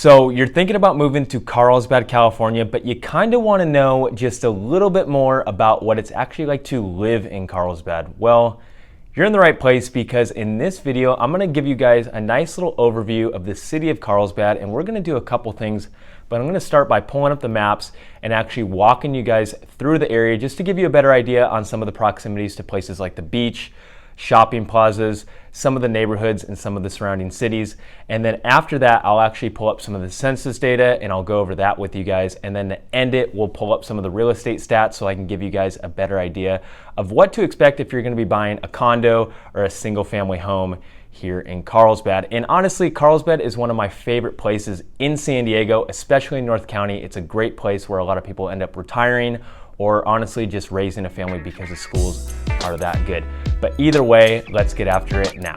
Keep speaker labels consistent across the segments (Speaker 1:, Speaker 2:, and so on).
Speaker 1: So you're thinking about moving to Carlsbad, California, but you kind of want to know just a little bit more about what it's actually like to live in Carlsbad. Well, you're in the right place because in this video, I'm going to give you guys a nice little overview of the city of Carlsbad, and we're going to do a couple things, but I'm going to start by pulling up the maps and actually walking you guys through the area just to give you a better idea on some of the proximities to places like the beach, shopping plazas, some of the neighborhoods, and some of the surrounding cities. And then after that, I'll actually pull up some of the census data and I'll go over that with you guys. And then to end it, we'll pull up some of the real estate stats so I can give you guys a better idea of what to expect if you're gonna be buying a condo or a single family home here in Carlsbad. And honestly, Carlsbad is one of my favorite places in San Diego, especially in North County. It's a great place where a lot of people end up retiring or honestly just raising a family because the schools are that good. But either way, let's get after it now.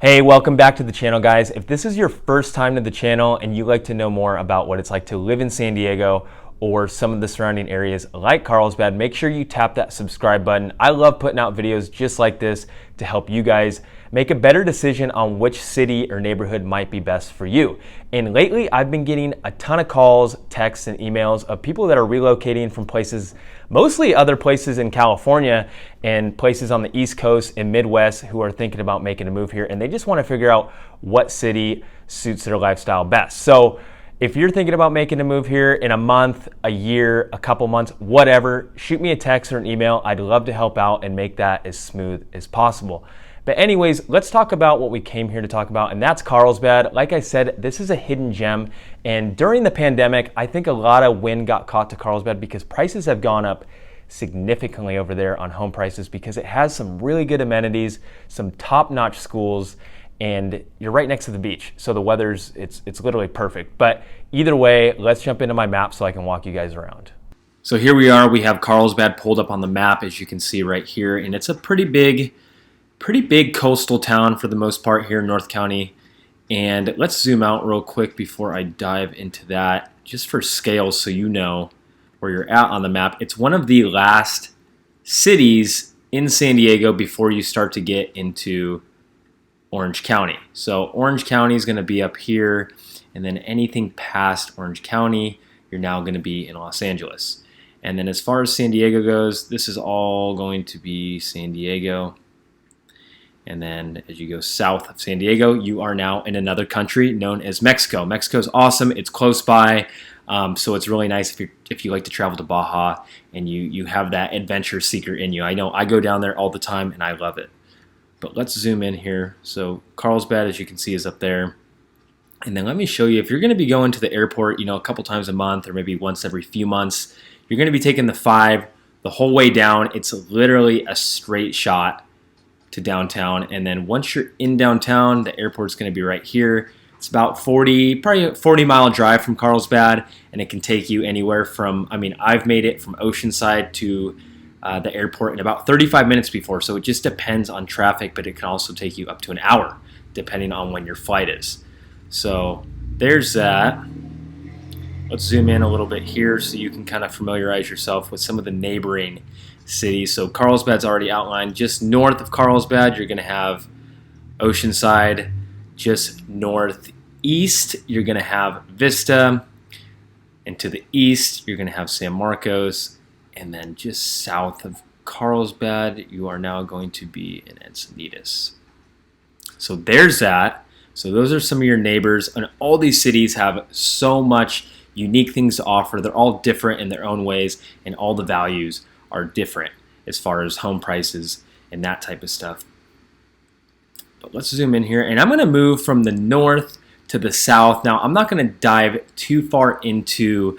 Speaker 1: Hey, welcome back to the channel, guys. If this is your first time to the channel and you like to know more about what it's like to live in San Diego or some of the surrounding areas like Carlsbad, make sure you tap that subscribe button. I love putting out videos just like this to help you guys make a better decision on which city or neighborhood might be best for you. And lately, I've been getting a ton of calls, texts, and emails of people that are relocating from places, mostly other places in California and places on the East Coast and Midwest who are thinking about making a move here, and they just want to figure out what city suits their lifestyle best. So if you're thinking about making a move here in a month, a year, a couple months, whatever, shoot me a text or an email. I'd love to help out and make that as smooth as possible. But anyways, let's talk about what we came here to talk about, and that's Carlsbad. Like I said, this is a hidden gem, and during the pandemic, I think a lot of wind got caught to Carlsbad because prices have gone up significantly over there on home prices because it has some really good amenities, some top-notch schools, and you're right next to the beach. So the weather's, it's literally perfect. But either way, let's jump into my map so I can walk you guys around. So here we are, we have Carlsbad pulled up on the map, as you can see right here, and it's a pretty big coastal town for the most part here in North County. And let's zoom out real quick before I dive into that, just for scale so you know where you're at on the map. It's one of the last cities in San Diego before you start to get into Orange County. So Orange County is going to be up here, and then anything past Orange County, you're now going to be in Los Angeles. And then as far as San Diego goes, this is all going to be San Diego. And then as you go south of San Diego, you are now in another country known as Mexico. Mexico's awesome. It's close by. So it's really nice if you like to travel to Baja and you have that adventure seeker in you. I know I go down there all the time and I love it. But let's zoom in here. So Carlsbad, as you can see, is up there. And then let me show you, if you're going to be going to the airport, a couple times a month or maybe once every few months, you're going to be taking the 5 the whole way down. It's literally a straight shot to downtown, and then once you're in downtown, the airport's going to be right here. It's about probably a 40-mile drive from Carlsbad, and it can take you anywhere from, I've made it from Oceanside to the airport in about 35 minutes before, so it just depends on traffic, but it can also take you up to an hour, depending on when your flight is. So there's that. Let's zoom in a little bit here so you can kind of familiarize yourself with some of the neighboring cities. So Carlsbad's already outlined. Just north of Carlsbad, you're going to have Oceanside. Just northeast, you're going to have Vista. And to the east, you're going to have San Marcos. And then just south of Carlsbad, you are now going to be in Encinitas. So there's that. So those are some of your neighbors. And all these cities have so much unique things to offer. They're all different in their own ways, and all the values are different as far as home prices and that type of stuff. But let's zoom in here, and I'm going to move from the north to the south. Now, I'm not going to dive too far into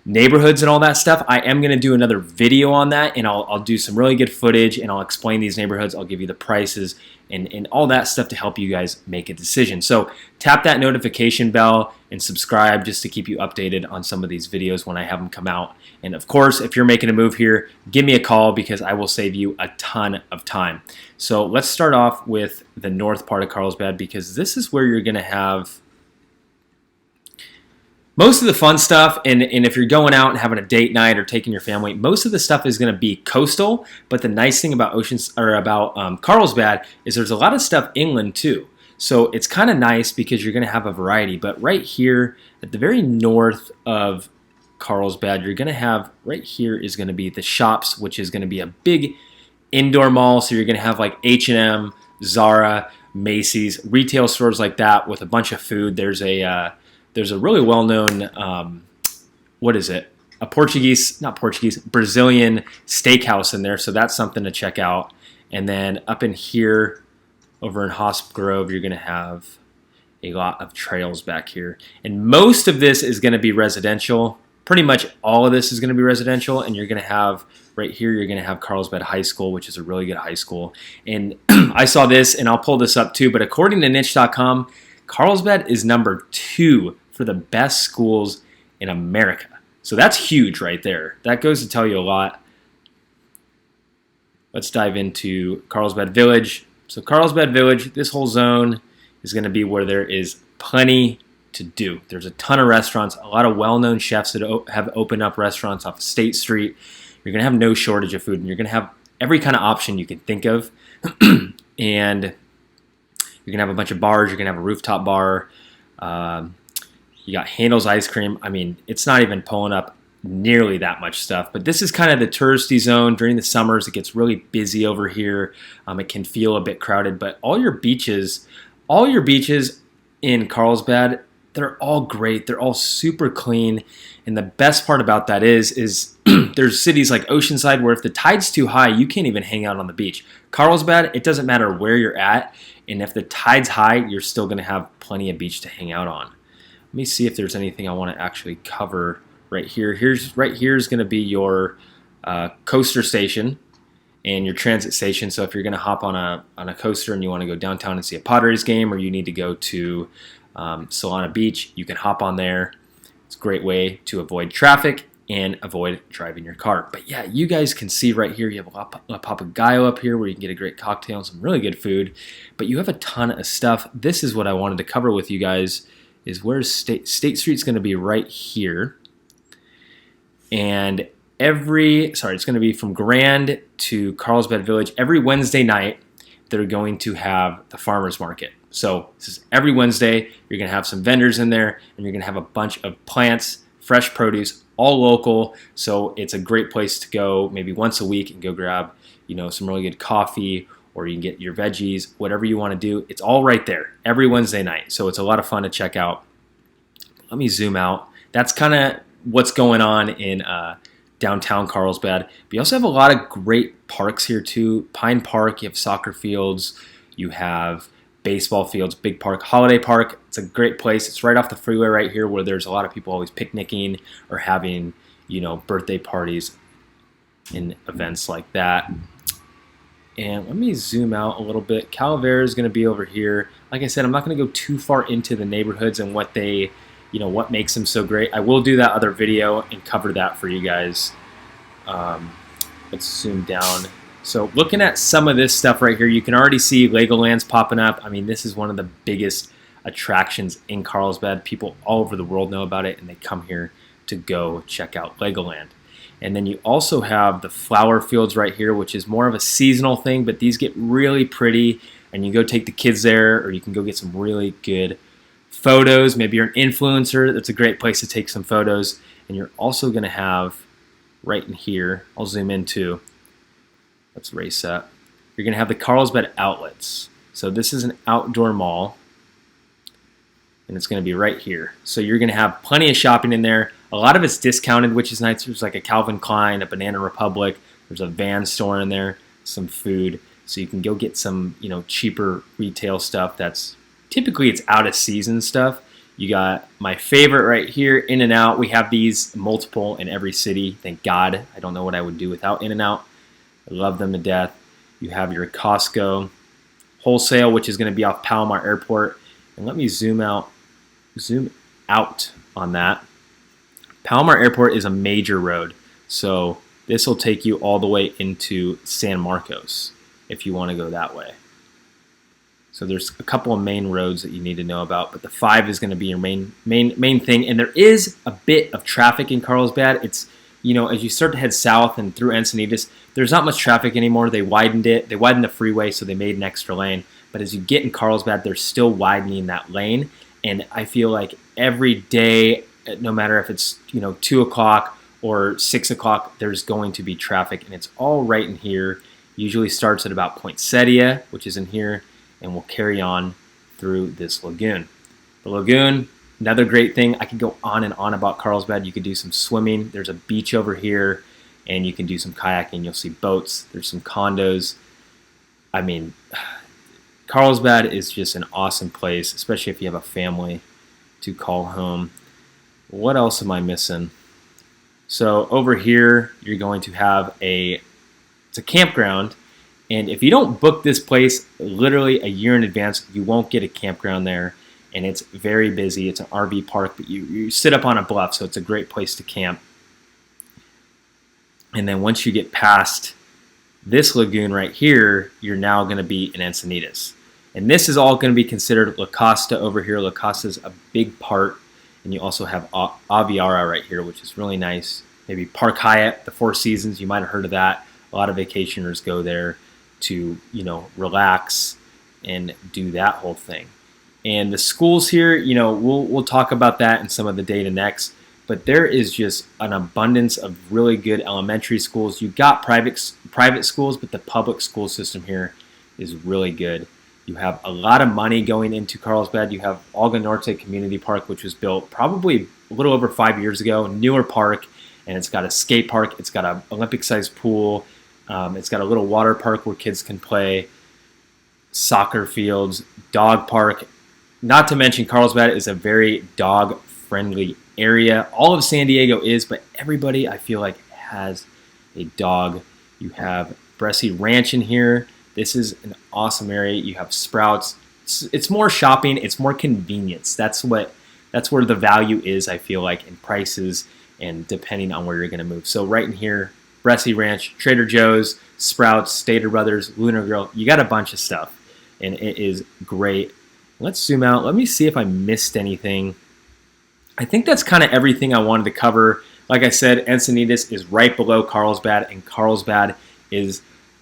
Speaker 1: neighborhoods and all that stuff. I am going to do another video on that, and I'll do some really good footage, and I'll explain these neighborhoods. I'll give you the prices and all that stuff to help you guys make a decision. So tap that notification bell and subscribe just to keep you updated on some of these videos when I have them come out. And of course, if you're making a move here, give me a call because I will save you a ton of time. So let's start off with the north part of Carlsbad because this is where you're going to have most of the fun stuff, and if you're going out and having a date night or taking your family, most of the stuff is going to be coastal. But the nice thing about Carlsbad is there's a lot of stuff inland too. So it's kind of nice because you're going to have a variety. But right here at the very north of Carlsbad, you're going to have, right here is going to be the shops, which is going to be a big indoor mall. So you're going to have like H&M, Zara, Macy's, retail stores like that with a bunch of food. There's a really well-known, what is it? A Brazilian steakhouse in there. So that's something to check out. And then up in here, over in Hosp Grove, you're going to have a lot of trails back here. And most of this is going to be residential. Pretty much all of this is going to be residential. And you're going to have, right here, you're going to have Carlsbad High School, which is a really good high school. And I saw this, and I'll pull this up too, but according to niche.com, Carlsbad is number 2 for the best schools in America. So that's huge right there. That goes to tell you a lot. Let's dive into Carlsbad Village. So Carlsbad Village, this whole zone is going to be where there is plenty to do. There's a ton of restaurants, a lot of well-known chefs that have opened up restaurants off State Street. You're going to have no shortage of food, and you're going to have every kind of option you can think of. And you're going to have a bunch of bars. You're going to have a rooftop bar. You got Handel's Ice Cream. I mean, it's not even pulling up nearly that much stuff, but this is kind of the touristy zone. During the summers, it gets really busy over here. It can feel a bit crowded, but all your beaches in Carlsbad, they're all great. They're all super clean. And the best part about that is there's cities like Oceanside where if the tide's too high, you can't even hang out on the beach. Carlsbad, it doesn't matter where you're at. And if the tide's high, you're still going to have plenty of beach to hang out on. Let me see if there's anything I want to actually cover right here. Right here is going to be your coaster station and your transit station. So if you're going to hop on a coaster and you want to go downtown and see a Padres game, or you need to go to Solana Beach, you can hop on there. It's a great way to avoid traffic and avoid driving your car. But yeah, you guys can see right here, you have a Papagayo up here where you can get a great cocktail and some really good food. But you have a ton of stuff. This is what I wanted to cover with you guys, is where State Street's going to be right here. And it's going to be from Grand to Carlsbad Village. Every Wednesday night, they're going to have the farmers market. So this is every Wednesday. You're going to have some vendors in there, and you're going to have a bunch of plants, fresh produce, all local. So it's a great place to go maybe once a week and go grab, some really good coffee, or you can get your veggies, whatever you want to do. It's all right there every Wednesday night. So it's a lot of fun to check out. Let me zoom out. That's kind of what's going on in downtown Carlsbad. But you also have a lot of great parks here too. Pine Park, you have soccer fields, you have baseball fields, Big Park, Holiday Park. It's a great place. It's right off the freeway right here where there's a lot of people always picnicking or having, birthday parties and events like that. And let me zoom out a little bit. Calavera is going to be over here. Like I said, I'm not going to go too far into the neighborhoods and what what makes them so great. I will do that other video and cover that for you guys. Let's zoom down. So looking at some of this stuff right here, you can already see Legoland's popping up. I mean, this is one of the biggest attractions in Carlsbad. People all over the world know about it, and they come here to go check out Legoland. And then you also have the flower fields right here, which is more of a seasonal thing, but these get really pretty, and you go take the kids there, or you can go get some really good photos. Maybe you're an influencer. That's a great place to take some photos. And you're also going to have right in here, I'll zoom in too. Let's race up. You're going to have the Carlsbad Outlets. So this is an outdoor mall, and it's going to be right here. So you're going to have plenty of shopping in there. A lot of it's discounted, which is nice. There's like a Calvin Klein, a Banana Republic. There's a Van store in there, some food. So you can go get some, cheaper retail stuff that's typically it's out of season stuff. You got my favorite right here, In-N-Out. We have these multiple in every city. Thank God. I don't know what I would do without In-N-Out. I love them to death. You have your Costco wholesale, which is going to be off Palomar Airport. And let me zoom out on that. Palomar Airport is a major road. So this will take you all the way into San Marcos if you want to go that way. So there's a couple of main roads that you need to know about, but the 5 is going to be your main thing. And there is a bit of traffic in Carlsbad. It's, as you start to head south and through Encinitas, there's not much traffic anymore. They widened it. They widened the freeway, so they made an extra lane. but as you get in Carlsbad, they're still widening that lane. And I feel like every day, no matter if it's 2 o'clock or 6 o'clock, there's going to be traffic, and it's all right in here. Usually starts at about Poinsettia, which is in here, and will carry on through this lagoon. The lagoon, another great thing. I could go on and on about Carlsbad. You could do some swimming. There's a beach over here, and you can do some kayaking. You'll see boats. There's some condos. I mean, Carlsbad is just an awesome place, especially if you have a family to call home. What else am I missing? So over here, you're going to have it's a campground, and if you don't book this place literally a year in advance, you won't get a campground there, and it's very busy. It's an RV park, but you sit up on a bluff, so it's a great place to camp. And then once you get past this lagoon right here, you're now going to be in Encinitas. And this is all going to be considered La Costa over here. La Costa is a big part. And you also have Aviara right here, which is really nice. Maybe Park Hyatt, the Four Seasons, you might have heard of that. A lot of vacationers go there to, relax and do that whole thing. And the schools here, we'll talk about that in some of the data next. But there is just an abundance of really good elementary schools. You've got private schools, but the public school system here is really good. You have a lot of money going into Carlsbad. You have Olga Norte Community Park, which was built probably a little over 5 years ago, newer park, and it's got a skate park. It's got an Olympic-sized pool. It's got a little water park where kids can play, soccer fields, dog park. Not to mention Carlsbad is a very dog-friendly area. All of San Diego is, but everybody I feel like has a dog. You have Bressi Ranch in here. This is an awesome area. You have Sprouts. It's more shopping. It's more convenience. That's where the value is, I feel like, in prices and depending on where you're going to move. So right in here, Bressi Ranch, Trader Joe's, Sprouts, Stater Brothers, Lunar Grill. You got a bunch of stuff, and it is great. Let's zoom out. Let me see if I missed anything. I think that's kind of everything I wanted to cover. Like I said, Encinitas is right below Carlsbad, and Carlsbad is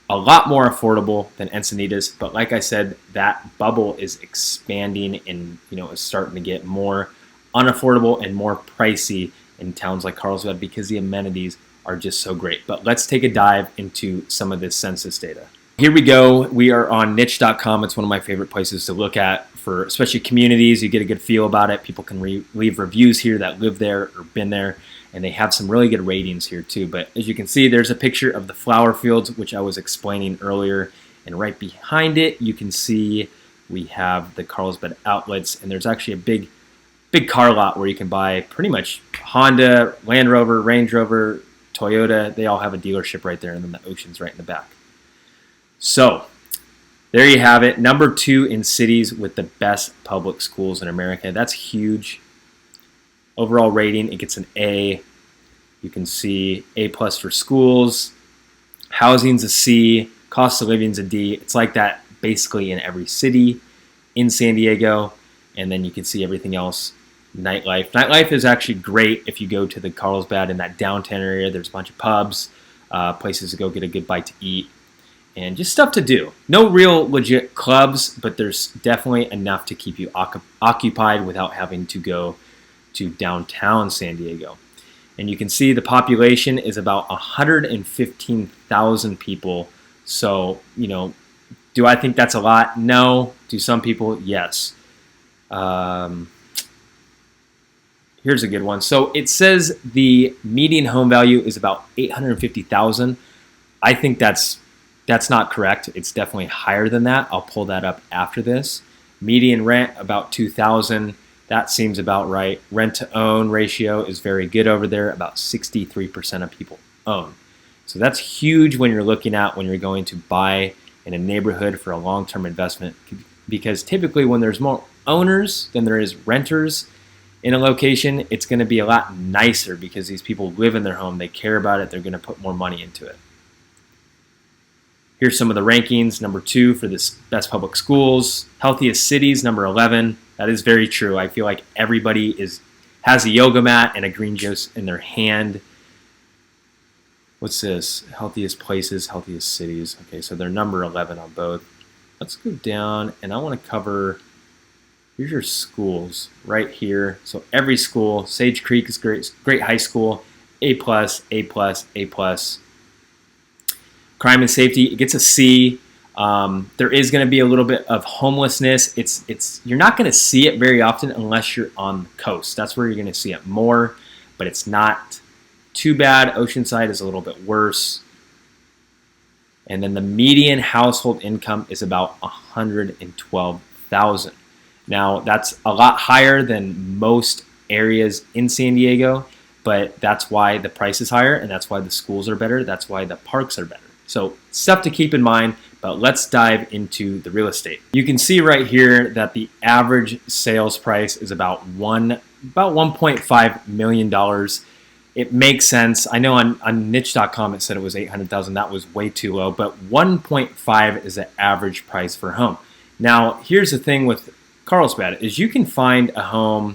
Speaker 1: a lot more affordable than Encinitas, but like I said, that bubble is expanding and is starting to get more unaffordable and more pricey in towns like Carlsbad because the amenities are just so great. But let's take a dive into some of this census data. Here we go. We are on niche.com. It's one of my favorite places to look at for especially communities. You get a good feel about it. People can leave reviews here that live there or been there. And they have some really good ratings here too. But as you can see, there's a picture of the flower fields, which I was explaining earlier. And right behind it, you can see we have the Carlsbad outlets. And there's actually a big car lot where you can buy pretty much Honda, Land Rover, Range Rover, Toyota. They all have a dealership right there. And then the ocean's right in the back. So there you have it. Number 2 in cities with the best public schools in America. That's huge. Overall rating, it gets an A. You can see A+ for schools. Housing's a C. Cost of living's a D. It's like that basically in every city in San Diego. And then you can see everything else. Nightlife. Nightlife is actually great if you go to the Carlsbad in that downtown area. There's a bunch of pubs, places to go get a good bite to eat, and just stuff to do. No real legit clubs, but there's definitely enough to keep you occupied without having to go to downtown San Diego. And you can see the population is about 115,000 people. So, do I think that's a lot? No. Do some people? Yes. Here's a good one. So it says the median home value is about $850,000. I think that's not correct. It's definitely higher than that. I'll pull that up after this. Median rent about $2,000. That seems about right. Rent to own ratio is very good over there. About 63% of people own. So that's huge when you're going to buy in a neighborhood for a long-term investment, because typically when there's more owners than there is renters in a location, it's going to be a lot nicer because these people live in their home. They care about it. They're going to put more money into it. Here's some of the rankings. Number 2 for this best public schools. Healthiest cities, number 11. That is very true. I feel like everybody has a yoga mat and a green juice in their hand. What's this? Healthiest places, healthiest cities. Okay, so they're number 11 on both. let's go down, and I want to cover, here's your schools right here. So every school, Sage Creek is great high school, A+, A+, A+. Crime and safety, it gets a C. There is going to be a little bit of homelessness. You're not going to see it very often unless you're on the coast. That's where you're going to see it more, but it's not too bad. Oceanside is a little bit worse. And then the median household income is about $112,000. Now, that's a lot higher than most areas in San Diego, but that's why the price is higher, and that's why the schools are better. That's why the parks are better. So stuff to keep in mind, but let's dive into the real estate. You can see right here that the average sales price is about $1.5 million. It makes sense. I know on niche.com it said it was $800,000. That was way too low, but 1.5 is the average price for a home. Now, here's the thing with Carlsbad is you can find a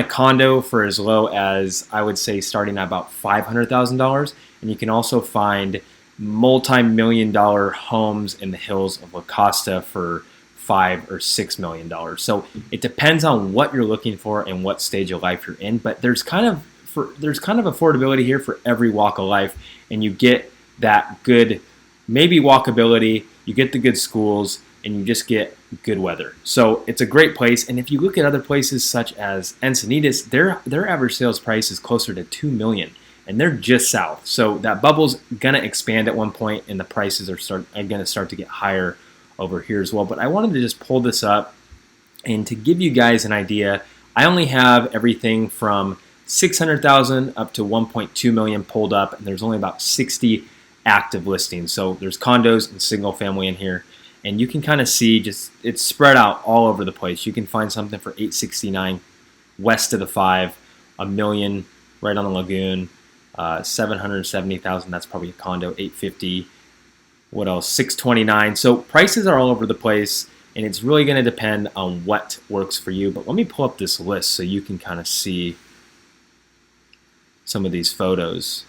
Speaker 1: condo for as low as, I would say, starting at about $500,000, and you can also find multi-million-dollar homes in the hills of La Costa for $5 or $6 million. So it depends on what you're looking for and what stage of life you're in. But there's kind of affordability here for every walk of life, and you get that good, maybe walkability. You get the good schools, and you just get good weather. So it's a great place. And if you look at other places such as Encinitas, their average sales price is closer to $2 million, and they're just south. So that bubble's gonna expand at one point, and the prices are gonna start to get higher over here as well. But I wanted to just pull this up and to give you guys an idea. I only have everything from 600,000 up to 1.2 million pulled up, and there's only about 60 active listings. So there's condos and single family in here, and you can kind of see just it's spread out all over the place. You can find something for 869 west of the 5, $1 million right on the lagoon, 770,000. That's probably a condo. 850. What else? 629. So prices are all over the place, and it's really going to depend on what works for you. But let me pull up this list so you can kind of see some of these photos.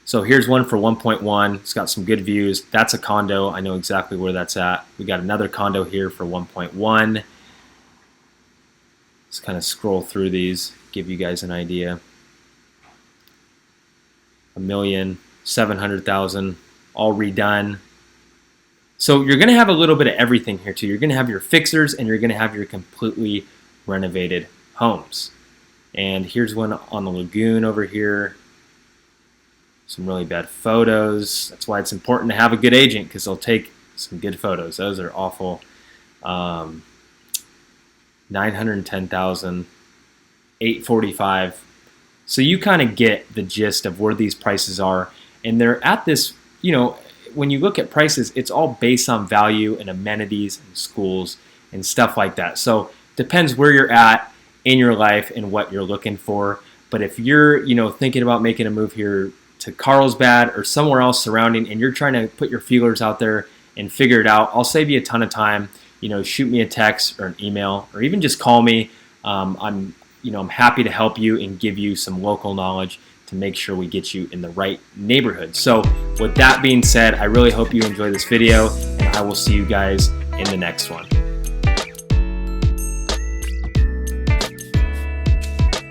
Speaker 1: So here's one for 1.1. It's got some good views. That's a condo. I know exactly where that's at. We got another condo here for 1.1. Let's kind of scroll through these, give you guys an idea. 1,700,000, all redone. So you're going to have a little bit of everything here too. You're going to have your fixers, and you're going to have your completely renovated homes. And here's one on the lagoon over here. Some really bad photos. That's why it's important to have a good agent, because they'll take some good photos. Those are awful. 910,000, 845. So you kind of get the gist of where these prices are, and they're at this. You know, when you look at prices, it's all based on value and amenities and schools and stuff like that. So depends where you're at in your life and what you're looking for. But if you're, thinking about making a move here to Carlsbad or somewhere else surrounding, and you're trying to put your feelers out there and figure it out, I'll save you a ton of time. Shoot me a text or an email, or even just call me. I'm happy to help you and give you some local knowledge to make sure we get you in the right neighborhood. So with that being said, I really hope you enjoy this video, and I will see you guys in the next one.